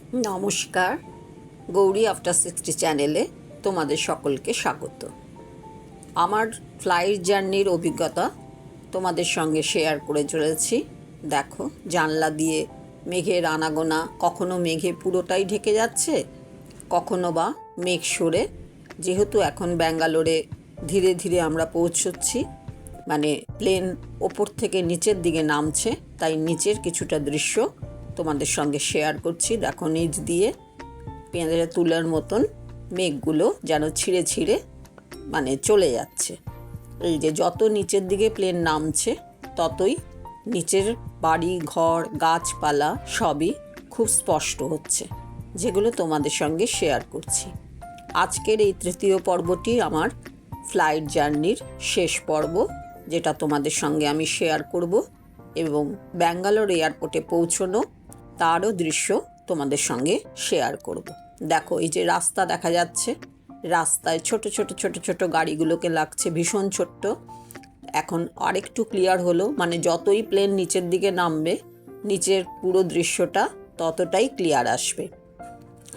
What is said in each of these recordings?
নমস্কার, গৌরী আফটার 60 চ্যানেলে তোমাদের সকলকে স্বাগত। আমার ফ্লাইট জার্নির অভিজ্ঞতা তোমাদের সঙ্গে শেয়ার করে চলেছি। দেখো, জানলা দিয়ে মেঘের আনাগোনা, কখনো মেঘে পুরোটাই ঢেকে যাচ্ছে, কখনো বা মেঘ সরে। যেহেতু এখন ব্যাঙ্গালোরে ধীরে ধীরে আমরা পৌঁছচ্ছি, মানে প্লেন ওপর থেকে নিচের দিকে নামছে, তাই নিচের কিছুটা দৃশ্য তোমাদের সঙ্গে শেয়ার করছি। দেখো, নিচ দিয়ে পেঁয়াজের তুলার মতন মেঘগুলো যেন ছিঁড়ে ছিঁড়ে মানে চলে যাচ্ছে। এই যে যত নিচের দিকে প্লেন নামছে, ততই নিচের বাড়ি ঘর গাছপালা সবই খুব স্পষ্ট হচ্ছে, যেগুলো তোমাদের সঙ্গে শেয়ার করছি। আজকের এই তৃতীয় পর্বটি আমার ফ্লাইট জার্নির শেষ পর্ব, যেটা তোমাদের সঙ্গে আমি শেয়ার করব, এবং ব্যাঙ্গালোর এয়ারপোর্টে পৌঁছনো তারও দৃশ্য তোমাদের সঙ্গে শেয়ার করব। দেখো, এই যে রাস্তা দেখা যাচ্ছে, রাস্তায় ছোট ছোট ছোট ছোট গাড়িগুলোকে লাগছে ভীষণ ছোট্ট। এখন আরেকটু ক্লিয়ার হলো, মানে যতই প্লেন নিচের দিকে নামবে, নিচের পুরো দৃশ্যটা ততটাই ক্লিয়ার আসবে,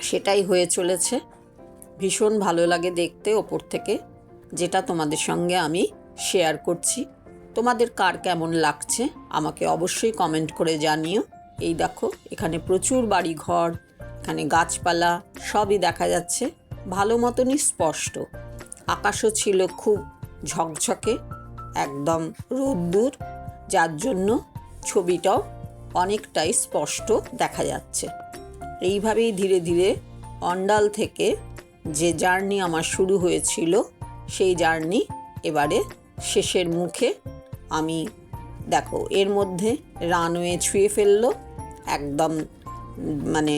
সেটাই হয়ে চলেছে। ভীষণ ভালো লাগে দেখতে ওপর থেকে, যেটা তোমাদের সঙ্গে আমি শেয়ার করছি। তোমাদের কার কেমন লাগছে আমাকে অবশ্যই কমেন্ট করে জানিও। এই দেখো, এখানে প্রচুর বাড়ি ঘর, এখানে গাছপালা সবই দেখা যাচ্ছে ভালো মতনই স্পষ্ট। আকাশও ছিল খুব ঝকঝকে, একদম রোদ্দুর, যার জন্য ছবিটাও অনেকটাই স্পষ্ট দেখা যাচ্ছে। এইভাবেই ধীরে ধীরে অন্ডাল থেকে যে জার্নি আমার শুরু হয়েছিল, সেই জার্নি এবারে শেষের মুখে। আমি দেখো, এর মধ্যে রানওয়ে ছুঁয়ে ফেললো, একদম মানে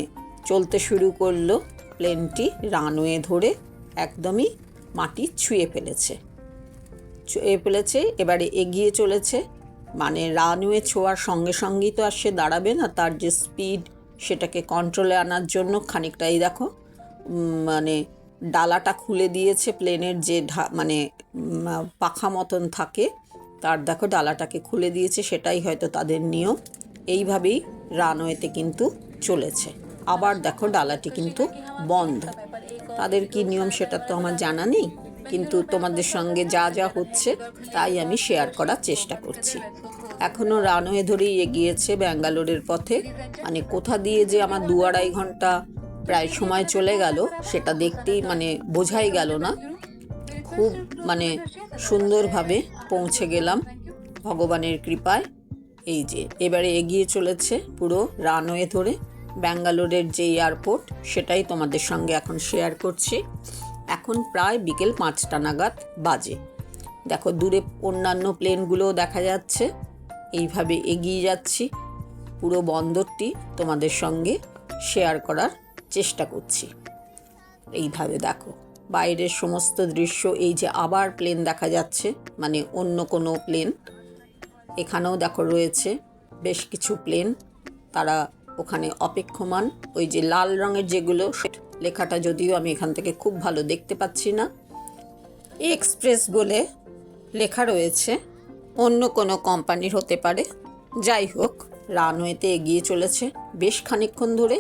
চলতে শুরু করলো প্লেনটি, রানওয়ে ধরে একদমই মাটি ছুঁয়ে ফেলেছে। এবারে এগিয়ে চলেছে, মানে রানওয়ে ছোঁয়ার সঙ্গে সঙ্গেই তো আর সে দাঁড়াবে না, তার যে স্পিড সেটাকে কন্ট্রোলে আনার জন্য খানিকটাই দেখো মানে ডালাটা খুলে দিয়েছে প্লেনের, যে মানে পাখা মতন থাকে তার, দেখো ডালাটাকে খুলে দিয়েছে, সেটাই হয়তো তাদের নিয়ম। এইভাবেই রানওয়েতে কিন্তু চলেছে। আবার দেখো, ডালাটি কিন্তু বন্ধ। তাদের কি নিয়ম সেটা তো আমার জানা নেই, কিন্তু তোমাদের সঙ্গে যা যা হচ্ছে তাই আমি শেয়ার করার চেষ্টা করছি। এখনও রানওয়ে ধরেই এগিয়েছে ব্যাঙ্গালোরের পথে, মানে কোথা দিয়ে যে আমার 2-2.5 ঘন্টা প্রায় সময় চলে গেল সেটা দেখতেই মানে বোঝাই গেল না। খুব মানে সুন্দরভাবে পৌঁছে গেলাম ভগবানের কৃপায়। এই যে এবারে এগিয়ে চলেছে পুরো রানওয়ে ধরে ব্যাঙ্গালোরের যে এয়ারপোর্ট, সেটাই তোমাদের সঙ্গে এখন শেয়ার করছি। এখন প্রায় বিকেল 5টা নাগাদ বাজে। দেখো, দূরে অন্যান্য প্লেনগুলোও দেখা যাচ্ছে। এইভাবে এগিয়ে যাচ্ছি, পুরো বন্দরটি তোমাদের সঙ্গে শেয়ার করার চেষ্টা করছি। এইভাবে দেখো বাইরের সমস্ত দৃশ্য। এই যে আবার প্লেন দেখা যাচ্ছে, মানে অন্য কোনো প্লেন। এখানেও দেখো রয়েছে বেশ কিছু প্লেন, তারা ওখানে অপেক্ষমান। ওই যে লাল রঙের যেগুলো, লেখাটা যদিও আমি এখান থেকে খুব ভালো দেখতে পাচ্ছি না, এক্সপ্রেস বলে লেখা রয়েছে, অন্য কোনো কোম্পানির হতে পারে। যাই হোক, রানওয়েতে এগিয়ে চলেছে বেশ খানিকক্ষণ ধরে,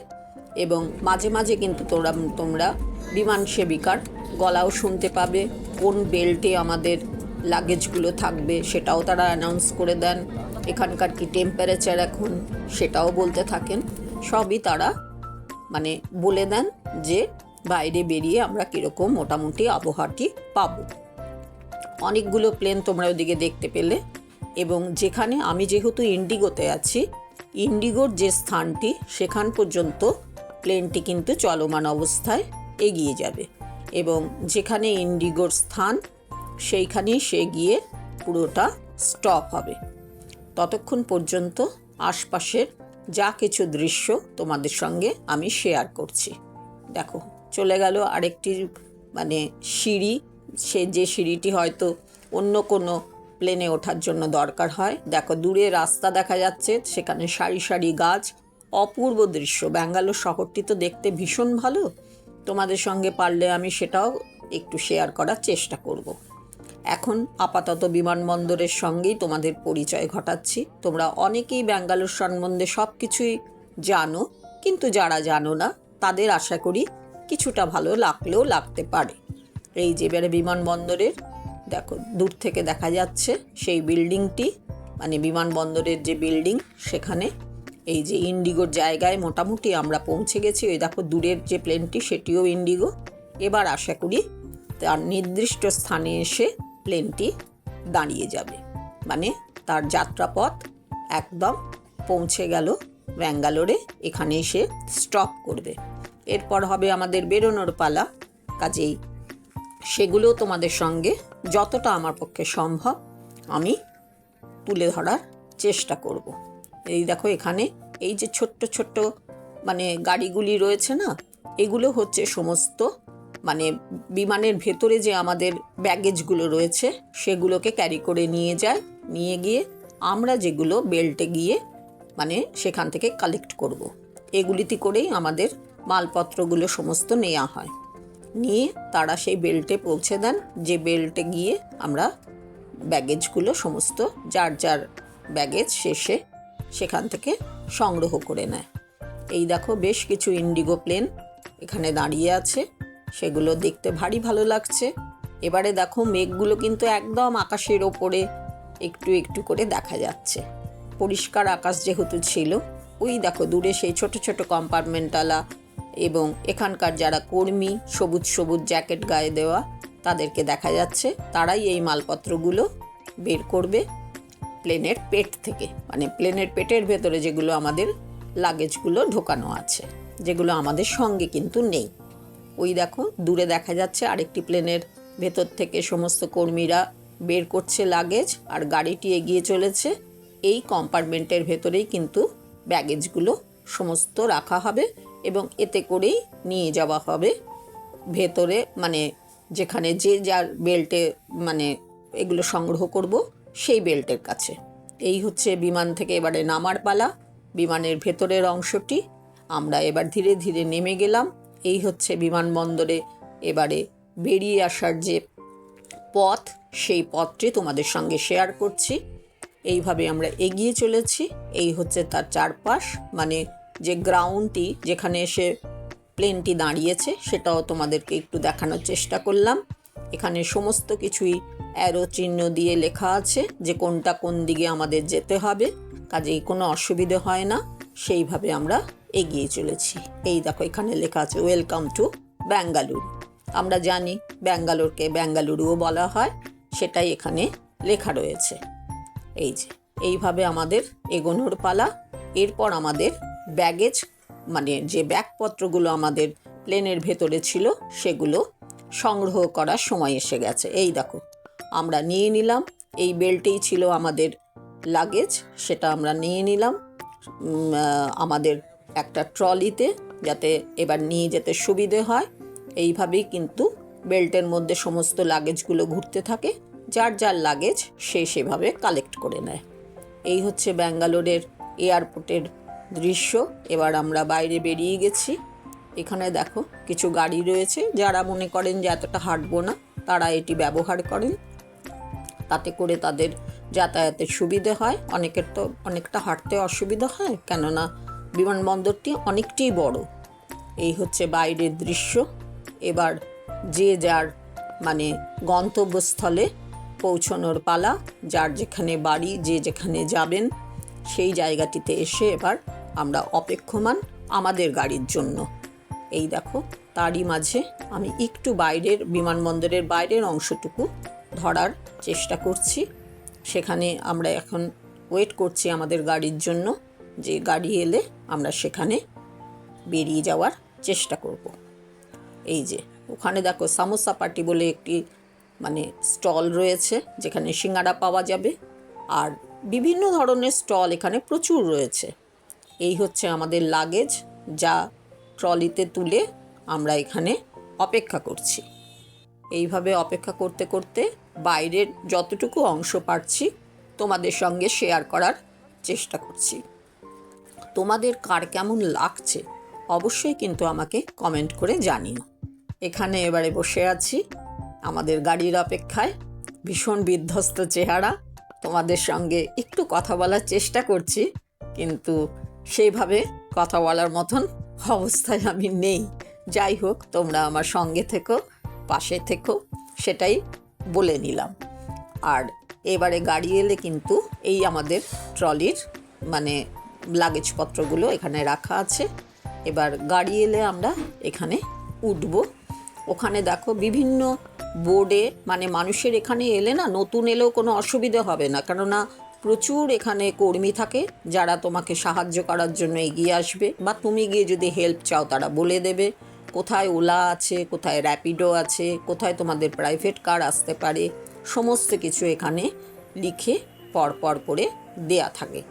এবং মাঝে মাঝে কিন্তু তোমরা বিমান সেবিকার গলাও শুনতে পাবে। কোন বেল্টে আমাদের লাগেজগুলো থাকবে সেটাও তারা অ্যানাউন্স করে দেন। এখানকার কি টেম্পারেচার এখন সেটাও বলতে থাকেন। সবই তারা মানে বলে দেন যে বাইরে বেরিয়ে আমরা কীরকম মোটামুটি আবহাওয়াটি পাবো। অনেকগুলো প্লেন তোমরা ওদিকে দেখতে পেলে, এবং যেখানে আমি যেহেতু ইন্ডিগোতে আছি, ইন্ডিগোর যে স্থানটি সেখান পর্যন্ত প্লেনটি কিন্তু চলমান অবস্থায় এগিয়ে যাবে, এবং যেখানে ইন্ডিগোর স্থান সেইখানেই সে গিয়ে পুরোটা স্টপ হবে। ততক্ষণ পর্যন্ত আশপাশের যা কিছু দৃশ্য তোমাদের সঙ্গে আমি শেয়ার করছি। দেখো, চলে গেল আরেকটি মানে সিঁড়ি, সে যে সিঁড়িটি হয়তো অন্য কোনো প্লেনে ওঠার জন্য দরকার হয়। দেখো, দূরে রাস্তা দেখা যাচ্ছে, সেখানে সারি সারি গাছ, অপূর্ব দৃশ্য। ব্যাঙ্গালোর শহরটি তো দেখতে ভীষণ ভালো, তোমাদের সঙ্গে পারলে আমি সেটাও একটু শেয়ার করার চেষ্টা করব। এখন আপাতত বিমানবন্দরের সঙ্গেই তোমাদের পরিচয় ঘটাচ্ছি। তোমরা অনেকেই ব্যাঙ্গালোর সম্বন্ধে সব কিছুই জানো, কিন্তু যারা জানো না তাদের আশা করি কিছুটা ভালো লাগলেও লাগতে পারে। এই যে এবারে বিমানবন্দরের দেখো দূর থেকে দেখা যাচ্ছে সেই বিল্ডিংটি, মানে বিমানবন্দরের যে বিল্ডিং, সেখানে এই যে ইন্ডিগোর জায়গায় মোটামুটি আমরা পৌঁছে গেছি। ওই দেখো দূরের যে প্লেনটি সেটিও ইন্ডিগো। এবার আশা করি তার নির্দিষ্ট স্থানে এসে প্লেনটি দাঁড়িয়ে যাবে, মানে তার যাত্রাপথ একদম পৌঁছে গেল ব্যাঙ্গালোরে, এখানে এসে স্টপ করবে। এরপর হবে আমাদের বেরোনোর পালা। কাজেই সেগুলো তোমাদের সঙ্গে যতটা আমার পক্ষে সম্ভব আমি তুলে ধরার চেষ্টা করব। এই দেখো এখানে এই যে ছোট্ট ছোট্ট মানে গাড়িগুলি রয়েছে না, এগুলো হচ্ছে সমস্ত মানে বিমানের ভেতরে যে আমাদের ব্যাগেজগুলো রয়েছে সেগুলোকে ক্যারি করে নিয়ে যায়। নিয়ে গিয়ে আমরা যেগুলো বেল্টে গিয়ে মানে সেখান থেকে কালেক্ট করব। এগুলিতে করেই আমাদের মালপত্রগুলো সমস্ত নেওয়া হয়। নিয়ে তারা সেই বেল্টে পৌঁছে দেন, যে বেল্টে গিয়ে আমরা ব্যাগেজগুলো সমস্ত যার যার ব্যাগেজ শেষে সেখান থেকে সংগ্রহ করে নেয়। এই দেখো বেশ কিছু ইন্ডিগো প্লেন এখানে দাঁড়িয়ে আছে, সেগুলো দেখতে ভারী ভালো লাগছে। এবারে দেখো মেঘগুলো কিন্তু একদম আকাশের ওপরে একটু একটু করে দেখা যাচ্ছে। পরিষ্কার আকাশ যেহেতু ছিল, ওই দেখো দূরে সেই ছোট ছোট কম্পার্টমেন্টওয়ালা এবং এখানকার যারা কর্মী সবুজ সবুজ জ্যাকেট গায়ে দেওয়া তাদেরকে দেখা যাচ্ছে। তারাই এই মালপত্রগুলো বের করবে প্লেনের পেট থেকে, মানে প্লেনের পেটের ভেতরে যেগুলো আমাদের লাগেজগুলো ঢোকানো আছে, যেগুলো আমাদের সঙ্গে কিন্তু নেই। ওই দেখো দূরে দেখা যাচ্ছে আরেকটি প্লেনের ভেতর থেকে সমস্ত কর্মীরা বের করছে লাগেজ, আর গাড়িটি এগিয়ে চলেছে। এই কম্পার্টমেন্টের ভেতরেই কিন্তু ব্যাগেজগুলো সমস্ত রাখা হবে এবং এতে করেই নিয়ে যাওয়া হবে ভেতরে, মানে যেখানে যে যার বেল্টে মানে এগুলো সংগ্রহ করব সেই বেল্টের কাছে। এই হচ্ছে বিমান থেকে এবারে নামার পালা। বিমানের ভেতরের অংশটি আমরা এবার ধীরে ধীরে নেমে গেলাম। এই হচ্ছে বিমানবন্দরে এবারে বেরিয়ে আসার যে পথ, সেই পথটি তোমাদের সঙ্গে শেয়ার করছি। এইভাবে আমরা এগিয়ে চলেছি। এই হচ্ছে তার চারপাশ, মানে যে গ্রাউন্ডটি যেখানে এসে প্লেনটি দাঁড়িয়েছে সেটাও তোমাদেরকে একটু দেখানোর চেষ্টা করলাম। এখানে সমস্ত কিছুই অ্যারো চিহ্ন দিয়ে লেখা আছে যে কোনটা কোন দিকে আমাদের যেতে হবে, কাজেই কোনো অসুবিধে হয় না। সেইভাবে আমরা এগিয়ে চলেছি। এই দেখো এখানে লেখা আছে ওয়েলকাম টু ব্যাঙ্গালুরু। আমরা জানি ব্যাঙ্গালোরকে বেঙ্গালুরুও বলা হয়, সেটাই এখানে লেখা রয়েছে। এই যে এইভাবে আমাদের এগোনোর পালা। এরপর আমাদের ব্যাগেজ, মানে যে ব্যাগপত্রগুলো আমাদের প্লেনের ভেতরে ছিল সেগুলো সংগ্রহ করার সময় এসে গেছে। এই দেখো আমরা নিয়ে নিলাম, এই বেল্টেই ছিল আমাদের লাগেজ, সেটা আমরা নিয়ে নিলাম আমাদের একটা ট্রলিতে, যাতে এবার নিয়ে যেতে সুবিধে হয়। এইভাবেই কিন্তু বেল্টের মধ্যে সমস্ত লাগেজগুলো ঘুরতে থাকে, যার যার লাগেজ সে সেভাবে কালেক্ট করে নেয়। এই হচ্ছে ব্যাঙ্গালোরের এয়ারপোর্টের দৃশ্য। এবার আমরা বাইরে বেরিয়ে গেছি। এখানে দেখো কিছু গাড়ি রয়েছে, যারা মনে করেন যে এতটা হাঁটবো না তারা এটি ব্যবহার করেন, তাতে করে তাদের যাতায়াতের সুবিধে হয়। অনেকের তো অনেকটা হাঁটতে অসুবিধা হয়, কেননা বিমানবন্দরটি অনেকটাই বড়। এই হচ্ছে বাইরের দৃশ্য। এবার যে যার মানে গন্তব্যস্থলে পৌঁছানোর পালা। যার যেখানে বাড়ি, যে যেখানে যাবেন সেই জায়গাটিতে এসে এবার আমরা অপেক্ষমান আমাদের গাড়ির জন্য। এই দেখো তারই মাঝে আমি একটু বাইরের বিমানবন্দরের বাইরের অংশটুকু ধরার চেষ্টা করছি। সেখানে আমরা এখন ওয়েট করছি আমাদের গাড়ির জন্য, যে গাড়ি এলে আমরা সেখানে বেরিয়ে যাওয়ার চেষ্টা করব। এই যে ওখানে দেখো সামোসা পার্টি বলে একটি মানে স্টল রয়েছে, যেখানে সিঙ্গাড়া পাওয়া যাবে, আর বিভিন্ন ধরনের স্টল এখানে প্রচুর রয়েছে। এই হচ্ছে আমাদের লাগেজ, যা ট্রলিতে তুলে আমরা এখানে অপেক্ষা করছি। এইভাবে অপেক্ষা করতে করতে বাইরের যতটুকু অংশ পারছি তোমাদের সঙ্গে শেয়ার করার চেষ্টা করছি। তোমাদের কার কেমন লাগছে অবশ্যই কিন্তু আমাকে কমেন্ট করে জানিও। এখানে এবারে বসে আছি আমাদের গাড়ির অপেক্ষায়, ভীষণ বিধ্বস্ত চেহারা। তোমাদের সঙ্গে একটু কথা বলার চেষ্টা করছি, কিন্তু সেইভাবে কথা বলার মতন অবস্থায় আমি নেই। যাই হোক, তোমরা আমার সঙ্গে থেকো, পাশে থেকো, সেটাই বলে নিলাম। আর এবারে গাড়ি এলে কিন্তু এই আমাদের ট্রলির মানে লাগেজপত্রগুলো এখানে রাখা আছে। এবার গাড়ি এলে আমরা এখানে উঠব। ওখানে দেখো বিভিন্ন বোর্ডে মানে মানুষের এখানে এলে না, নতুন এলেও কোনো অসুবিধে হবে না, কেননা প্রচুর এখানে কর্মী থাকে যারা তোমাকে সাহায্য করার জন্য এগিয়ে আসবে, বা তুমি গিয়ে যদি হেল্প চাও তারা বলে দেবে কোথায় ওলা আছে, কোথায় র্যাপিডো আছে, কোথায় তোমাদের প্রাইভেট কার আসতে পারে। সমস্ত কিছু এখানে লিখে পরপর করে দেয়া থাকে,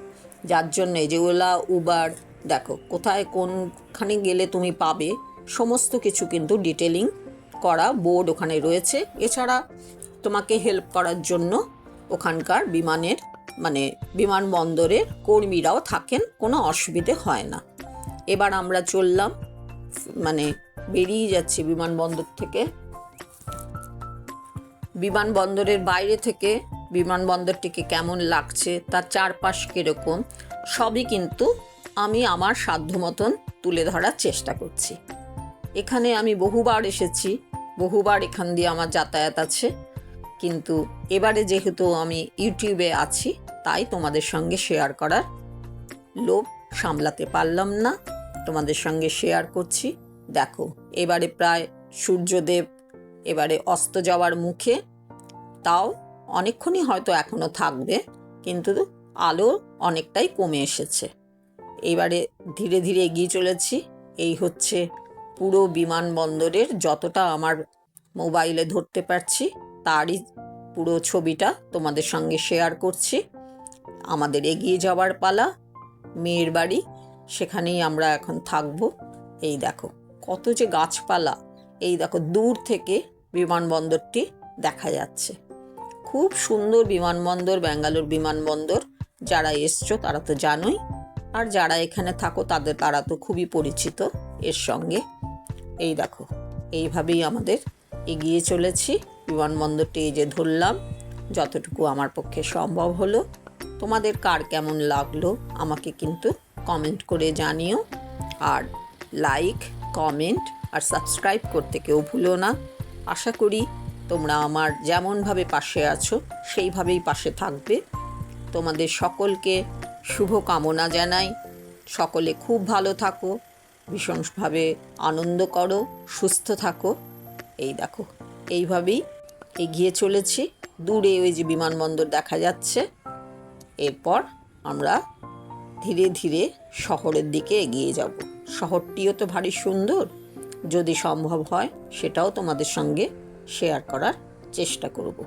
যার জন্য যে ওলা উবার দেখো কোথায় কোনখানে গেলে তুমি পাবে, সমস্ত কিছু কিন্তু ডিটেলিং করা বোর্ড ওখানে রয়েছে। এছাড়া তোমাকে হেল্প করার জন্য ওখানকার বিমানবন্দরের কর্মীরাও থাকেন, কোনো অসুবিধে হয় না। এবার আমরা চললাম, বেরিয়ে যাচ্ছি বিমানবন্দর থেকে। বিমানবন্দরের বাইরে থেকে বিমানবন্দরটিকে কেমন লাগছে, তার চারপাশ কীরকম, সবই কিন্তু আমি আমার সাধ্য মতন তুলে ধরার চেষ্টা করছি। এখানে আমি বহুবার এসেছি, বহুবার এখান দিয়ে আমার যাতায়াত আছে, কিন্তু এবারে যেহেতু আমি ইউটিউবে আছি তাই তোমাদের সঙ্গে শেয়ার করার লোভ সামলাতে পারলাম না, তোমাদের সঙ্গে শেয়ার করছি। দেখো এবারে প্রায় সূর্যদেব এবারে অস্ত যাওয়ার মুখে, তাও অনেকক্ষণই হয়তো এখনও থাকবে, কিন্তু আলো অনেকটাই কমে এসেছে। এবারে ধীরে ধীরে এগিয়ে চলেছি। এই হচ্ছে পুরো বিমানবন্দরের যতটা আমার মোবাইলে ধরতে পারছি তারই পুরো ছবিটা তোমাদের সঙ্গে শেয়ার করছি। আমাদের এগিয়ে যাওয়ার পালা, মেয়ের বাড়ি, সেখানেই আমরা এখন থাকবো। এই দেখো কত যে গাছপালা, এই দেখো দূর থেকে বিমানবন্দরটি দেখা যাচ্ছে। খুব সুন্দর বিমানবন্দর, ব্যাঙ্গালোর বিমানবন্দর। যারা এসছো তারা তো জানোই, আর যারা এখানে থাকো তারা তো খুবই পরিচিত এর সঙ্গে। এই দেখো এইভাবেই আমাদের এগিয়ে চলেছি। বিমানবন্দরটি এই যে ধরলাম, যতটুকু আমার পক্ষে সম্ভব হলো। তোমাদের কার কেমন লাগলো আমাকে কিন্তু কমেন্ট করে জানিও, আর লাইক, কমেন্ট আর সাবস্ক্রাইব করতে কেউ ভুলো না। আশা করি তোমরা আমার যেমনভাবে পাশে আছো সেইভাবেই পাশে থাকবে। তোমাদের সকলকে শুভ কামনা জানাই। সকলে খুব ভালো থাকো, ভীষণভাবে আনন্দ করো, সুস্থ থাকো। এই দেখো এইভাবেই এগিয়ে চলেছি। দূরে ওই যে বিমানবন্দর দেখা যাচ্ছে। এরপর আমরা ধীরে ধীরে শহরের দিকে এগিয়ে যাব। শহরটিও তো ভারী সুন্দর, যদি সম্ভব হয় সেটাও তোমাদের সঙ্গে শেয়ার করার চেষ্টা করব।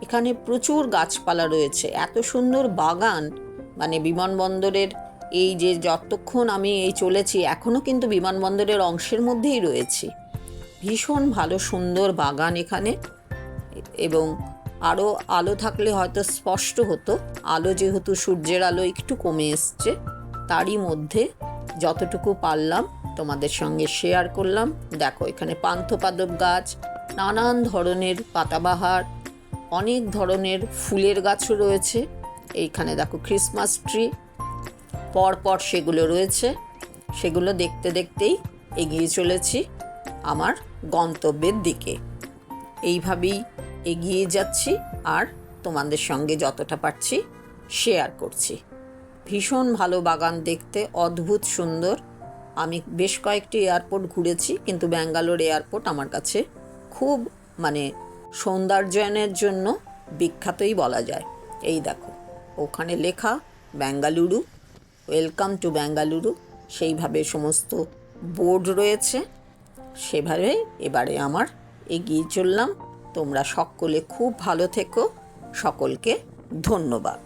এখানে প্রচুর গাছপালা রয়েছে, এত সুন্দর বাগান, বিমানবন্দরের এই যে যতক্ষণ আমি এই চলেছি এখনও কিন্তু বিমানবন্দরের অংশের মধ্যেই রয়েছি। ভীষণ ভালো সুন্দর বাগান এখানে, এবং আরও আলো থাকলে হয়তো স্পষ্ট হতো। আলো যেহেতু সূর্যের আলো একটু কমে এসছে, তারই মধ্যে যতটুকু পারলাম তোমাদের সঙ্গে শেয়ার করলাম। দেখো এখানে পান্থপাদপ গাছ, নানান ধরনের পাতাবাহার, অনেক ধরনের ফুলের গাছও রয়েছে। এইখানে দেখো ক্রিসমাস ট্রি, পরপর সেগুলো রয়েছে। সেগুলো দেখতে দেখতেই এগিয়ে চলেছি আমার গন্তব্যের দিকে। এইভাবেই এগিয়ে যাচ্ছি আর তোমাদের সঙ্গে যতটা পারছি শেয়ার করছি। ভীষণ ভালো বাগান দেখতে, অদ্ভুত সুন্দর। আমি বেশ কয়েকটি এয়ারপোর্ট ঘুরেছি, কিন্তু ব্যাঙ্গালোর এয়ারপোর্ট আমার কাছে খুব সৌন্দর্যায়নের জন্য বিখ্যাতই বলা যায়। এই দেখো ওখানে লেখা বেঙ্গালুরু, ওয়েলকাম টু বেঙ্গালুরু, সেইভাবে সমস্ত বোর্ড রয়েছে। সেভাবে এবারে আমার এগিয়ে চললাম। তোমরা সকলে খুব ভালো থেকো, সকলকে ধন্যবাদ।